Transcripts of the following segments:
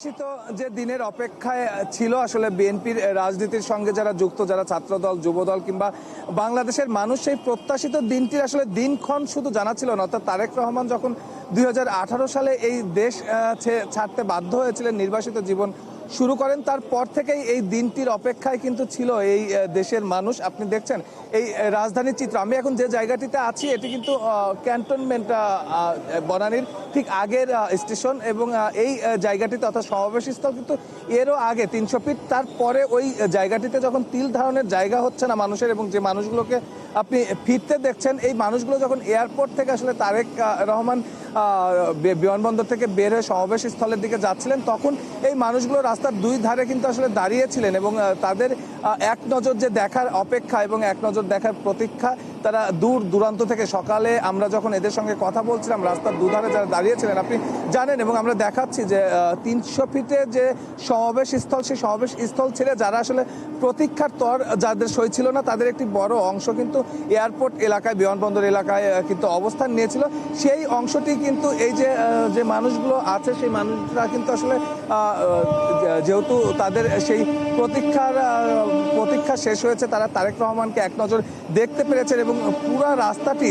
নিশ্চিত যে দিনের অপেক্ষায় ছিল আসলে বিএনপির রাজনীতির সঙ্গে যারা যুক্ত, যারা ছাত্রদল, যুবদল কিংবা বাংলাদেশের মানুষ, সেই প্রত্যাশিত দিনটির আসলে দিনক্ষণ শুধু জানা ছিল না। অর্থাৎ তারেক রহমান যখন 2018 সালে এই দেশ ছাড়তে বাধ্য হয়েছিলেন, নির্বাসিত জীবন শুরু করেন, তারপর থেকেই এই দিনটির অপেক্ষায় কিন্তু ছিল এই দেশের মানুষ। আপনি দেখছেন এই রাজধানীর চিত্র। আমি এখন যে জায়গাটিতে আছি এটি কিন্তু ক্যান্টনমেন্ট বনানীর ঠিক আগের স্টেশন, এবং এই জায়গাটিতে অর্থাৎ সমাবেশস্থল কিন্তু এরও আগে 300 ফিট তারপরে ওই জায়গাটিতে যখন তিল ধারণের জায়গা হচ্ছে না মানুষের, এবং যে মানুষগুলোকে আপনি ফিরতে দেখছেন, এই মানুষগুলো যখন এয়ারপোর্ট থেকে আসলে তারেক রহমান বিমানবন্দর থেকে বের হয়ে সমাবেশ স্থলের দিকে যাচ্ছিলেন, তখন এই মানুষগুলো রাস্তার দুই ধারে কিন্তু আসলে দাঁড়িয়েছিলেন, এবং তাদের এক নজর যে দেখার অপেক্ষা এবং এক নজর দেখার প্রতীক্ষা। তারা দূর দূরান্ত থেকে, সকালে আমরা যখন এদের সঙ্গে কথা বলছিলাম, রাস্তার দুধারে যারা দাঁড়িয়েছিলেন আপনি জানেন, এবং আমরা দেখাচ্ছি যে 300 ফিটে যে সমাবেশ স্থল, সেই সমাবেশ স্থল ছেড়ে যারা আসলে প্রতীক্ষার তর যাদের সই ছিল না, তাদের একটি বড় অংশ কিন্তু এয়ারপোর্ট এলাকায়, বিমানবন্দর এলাকায় কিন্তু অবস্থান নিয়েছিল। সেই অংশটি কিন্তু এই যে মানুষগুলো আছে, সেই মানুষরা কিন্তু আসলে যেহেতু তাদের সেই প্রতীক্ষা শেষ হয়েছে, তারা তারেক রহমানকে এক নজর দেখতে পেরেছেন, এবং পুরা রাস্তাটি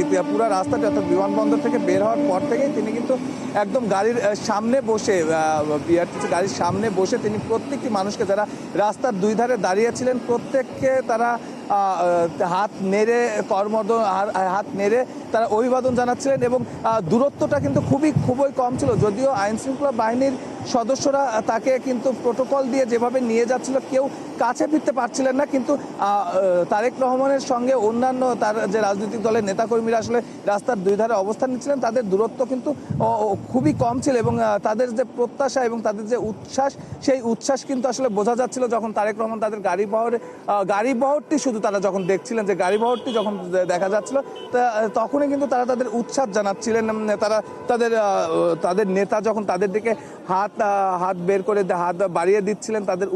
অর্থাৎ বিমানবন্দর থেকে বের হওয়ার পর থেকেই তিনি কিন্তু একদম গাড়ির সামনে বসে, গাড়ির সামনে বসে তিনি প্রত্যেকটি মানুষকে, যারা রাস্তার দুই ধারে দাঁড়িয়েছিলেন, প্রত্যেককে তারা হাত নেড়ে হাত নেড়ে তারা অভিবাদন জানাচ্ছিলেন, এবং দূরত্বটা কিন্তু খুবই কম ছিল। যদিও আইন শৃঙ্খলা বাহিনীর সদস্যরা তাকে কিন্তু প্রোটোকল দিয়ে যেভাবে নিয়ে যাচ্ছিল, কেউ কাছে ফিরতে পারছিলেন না, কিন্তু তারেক রহমানের সঙ্গে অন্যান্য তার যে রাজনৈতিক দলের নেতাকর্মীরা আসলে রাস্তার দুই ধারে অবস্থান নিচ্ছিলেন, তাদের দূরত্ব কিন্তু খুবই কম ছিল, এবং তাদের যে প্রত্যাশা এবং তাদের যে উচ্ছ্বাস, সেই উচ্ছ্বাস কিন্তু আসলে বোঝা যাচ্ছিল যখন তারেক রহমান তাদের গাড়িবহরটি শুধু তারা যখন দেখছিলেন, যে গাড়িবহরটি যখন দেখা যাচ্ছিল, তখনই কিন্তু তারা তাদের উচ্ছ্বাস জানাচ্ছিলেন। তারা তাদের নেতা যখন তাদের দিকে হাত বের করে হাত বাড়িয়ে দিচ্ছিলেন, তাদের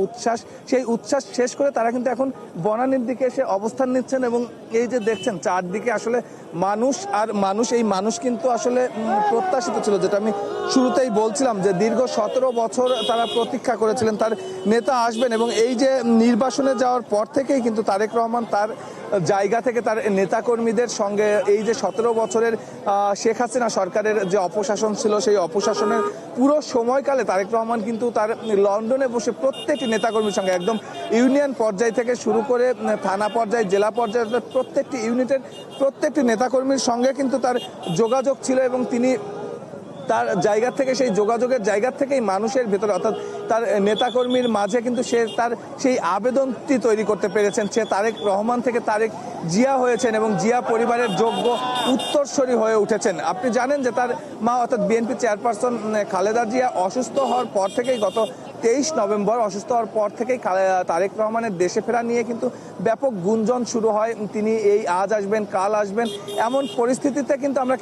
সেই উচ্ছ্বাস শেষ করে তারা কিন্তু এখন বনানীর দিকে এসে অবস্থান নিচ্ছেন, এবং এই যে দেখছেন চারদিকে আসলে মানুষ, এই মানুষ কিন্তু আসলে প্রত্যাশিত ছিল, যেটা আমি শুরুতেই বলছিলাম, যে দীর্ঘ 17 বছর তারা প্রতীক্ষা করেছিলেন তার নেতা আসবেন, এবং এই যে নির্বাসনে যাওয়ার পর থেকেই কিন্তু তারেক রহমান তার জায়গা থেকে তার নেতাকর্মীদের সঙ্গে এই যে 17 বছরের শেখ হাসিনা সরকারের যে অপশাসন ছিল, সেই অপশাসনের পুরো সময়কালে তারেক রহমান কিন্তু তার লন্ডনে বসে প্রত্যেকটি নেতাকর্মীর সঙ্গে, একদম ইউনিয়ন পর্যায় থেকে শুরু করে থানা পর্যায়ে, জেলা পর্যায়ে, প্রত্যেকটি ইউনিটের প্রত্যেকটি নেতাকর্মীর সঙ্গে কিন্তু তার যোগাযোগ ছিল, এবং তিনি তার জায়গা থেকে, সেই যোগাযোগের জায়গা থেকেই মানুষের ভেতরে, অর্থাৎ তার নেতাকর্মীর মাঝে কিন্তু সে তার সেই আবেদনটি তৈরি করতে পেরেছেন। সে তারেক রহমান থেকে তারেক জিয়া হয়েছেন, এবং জিয়া পরিবারের যোগ্য উত্তরসূরি হয়ে উঠেছেন। আপনি জানেন যে তার মা, অর্থাৎ বিএনপি চেয়ারপারসন খালেদা জিয়া অসুস্থ হওয়ার পর থেকেই, গত 23 নভেম্বর অসুস্থ হওয়ার পর থেকেই তারেক রহমানের দেশে ফেরা নিয়ে কিন্তু ব্যাপক গুঞ্জন শুরু হয়। তিনি আজ আসবেন, কাল আসবেন, এমন পরিস্থিতিতে কিন্তু আমরা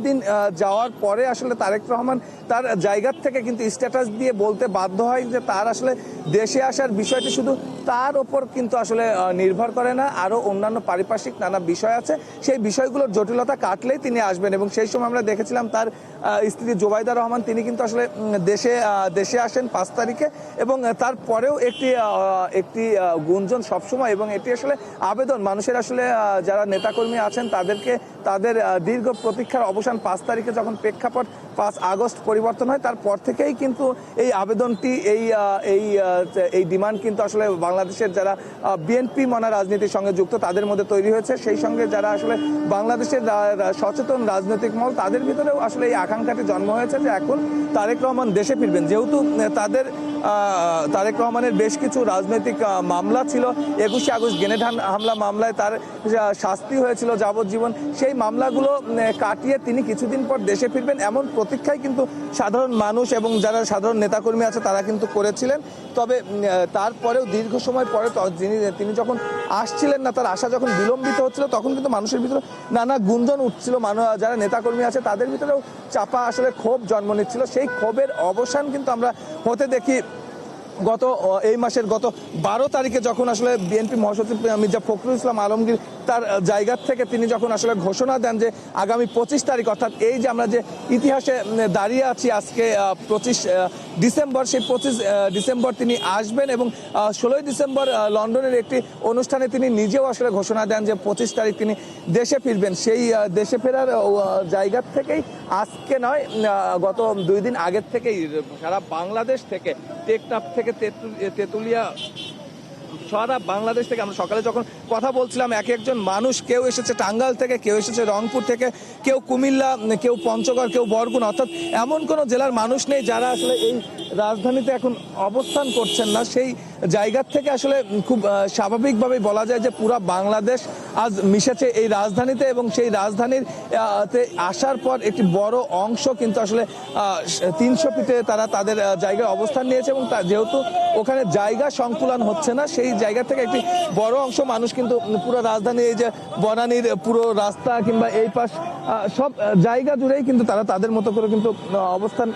দিন যাওয়ার পরে আসলে তারেক রহমান তার জায়গার থেকে কিন্তু স্ট্যাটাস দিয়ে বলতে বাধ্য হয় যে তার আসলে দেশে আসার বিষয়টি শুধু তার ওপর কিন্তু আসলে নির্ভর করে না, আরও অন্যান্য পারিপার্শ্বিক নানা বিষয় আছে, সেই বিষয়গুলোর জটিলতা কাটলেই তিনি আসবেন। এবং সেই সময় আমরা দেখেছিলাম তার স্ত্রী জোবাইদা রহমান, তিনি কিন্তু আসলে দেশে আসেন 5 তারিখে, এবং তারপরেও একটি গুঞ্জন সবসময়, এবং এটি আসলে আবেদন মানুষের, আসলে যারা নেতাকর্মী আছেন তাদের দীর্ঘ প্রতীক্ষার অবসান 5 তারিখে যখন প্রেক্ষাপট 5 আগস্ট পরিবর্তন হয়, তারপর থেকেই কিন্তু এই আবেদনটি, এই ডিমান্ড কিন্তু আসলে বাংলাদেশের যারা বিএনপি মনা রাজনীতির সঙ্গে যুক্ত তাদের মধ্যে তৈরি হয়েছে, সেই সঙ্গে যারা আসলে বাংলাদেশের সচেতন রাজনৈতিক মহল, তাদের ভিতরেও আসলে এই আকাঙ্ক্ষাটি জন্ম হয়েছে যে এখন তারেক রহমান দেশে ফিরবেন। যেহেতু তারেক রহমানের বেশ কিছু রাজনৈতিক মামলা ছিল, 21 আগস্ট গ্রেনেড হামলা মামলায় তার শাস্তি হয়েছিল যাবজ্জীবন, সেই মামলাগুলো কাটিয়ে তিনি কিছুদিন পর দেশে ফিরবেন, এমন প্রতীক্ষায় কিন্তু সাধারণ মানুষ এবং যারা সাধারণ নেতাকর্মী আছে তারা কিন্তু করেছিলেন। তবে তারপরেও দীর্ঘ সময় পরে তিনি যখন আসছিলেন না, তার আসা যখন বিলম্বিত হচ্ছিল, তখন কিন্তু মানুষের ভিতরে নানা গুঞ্জন উঠছিল, যারা নেতাকর্মী আছে তাদের ভিতরেও চাপা আসলে ক্ষোভ জন্ম নিচ্ছিল। সেই ক্ষোভের অবসান কিন্তু আমরা হতে দেখি এই মাসের গত 12 তারিখে, যখন আসলে বিএনপি মহাসচিব মির্জা ফখরুল ইসলাম আলমগীর তার জায়গা থেকে তিনি যখন আসলে ঘোষণা দেন যে আগামী 25 তারিখ, অর্থাৎ এই যে আমরা যে ইতিহাসে দাঁড়িয়ে আছি আজকে 25 ডিসেম্বর, সেই 25 ডিসেম্বর তিনি আসবেন এবং 16ই ডিসেম্বর লন্ডনের একটি অনুষ্ঠানে তিনি নিজেও আসলে ঘোষণা দেন যে 25 তারিখ তিনি দেশে ফিরবেন। সেই দেশে ফেরার জায়গা থেকেই আজকে নয়, গত 2 দিন আগের থেকেই সারা বাংলাদেশ থেকে, টেকনাফ থেকে তেঁতুলিয়া, সারা বাংলাদেশ থেকে আমরা সকালে যখন কথা বলছিলাম, এক একজন মানুষ, কেউ এসেছে টাঙ্গাইল থেকে, কেউ এসেছে রংপুর থেকে, কেউ কুমিল্লা, কেউ পঞ্চগড়, কেউ বরগুনা, অর্থাৎ এমন কোনো জেলার মানুষ নেই যারা আসলে এই রাজধানীতে এখন অবস্থান করছেন না। সেই জায়গার থেকে আসলে খুব স্বাভাবিকভাবেই বলা যায় যে পুরা বাংলাদেশ আজ মিশেছে এই রাজধানীতে, এবং সেই রাজধানীর তে আসার পর একটি বড় অংশ কিন্তু আসলে 300 ফিটে তারা তাদের জায়গায় অবস্থান নিয়েছে, এবং যেহেতু ওখানে জায়গা সংকুলন হচ্ছে না, সেই জায়গা থেকে একটি বড় অংশ মানুষ কিন্তু পুরো রাজধানী, এই যে বনানীর পুরো রাস্তা কিংবা এই পাশ সব জায়গা জুড়েই কিন্তু তারা তাদের মতো করে কিন্তু অবস্থান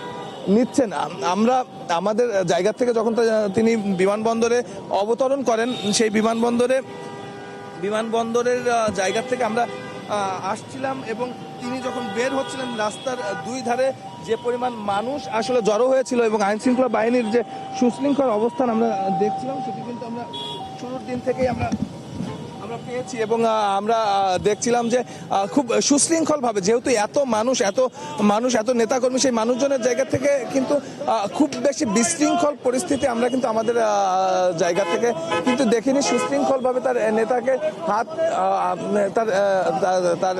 নিচ্ছেন। আমরা আমাদের জায়গা থেকে যখন তিনি বিমানবন্দরে অবতরণ করেন, সেই বিমানবন্দরের জায়গা থেকে আমরা আসছিলাম, এবং তিনি যখন বের হচ্ছিলেন রাস্তার 2 ধারে যে পরিমাণ মানুষ আসলে জড়ো হয়েছিল এবং আইন শৃঙ্খলা বাহিনীর যে সুশৃঙ্খল অবস্থান আমরা দেখছিলাম, সেটি কিন্তু আমরা শুরুর দিন থেকেই আমরা পেয়েছি। এবং আমরা দেখছিলাম যে খুব সুশৃঙ্খলভাবে, যেহেতু এত মানুষ এত নেতাকর্মী, সেই মানুষজনের জায়গা থেকে কিন্তু খুব বেশি বিশৃঙ্খল পরিস্থিতি আমরা কিন্তু আমাদের জায়গা থেকে কিন্তু দেখিনি। সুশৃঙ্খলভাবে তার নেতাকে হাত, তার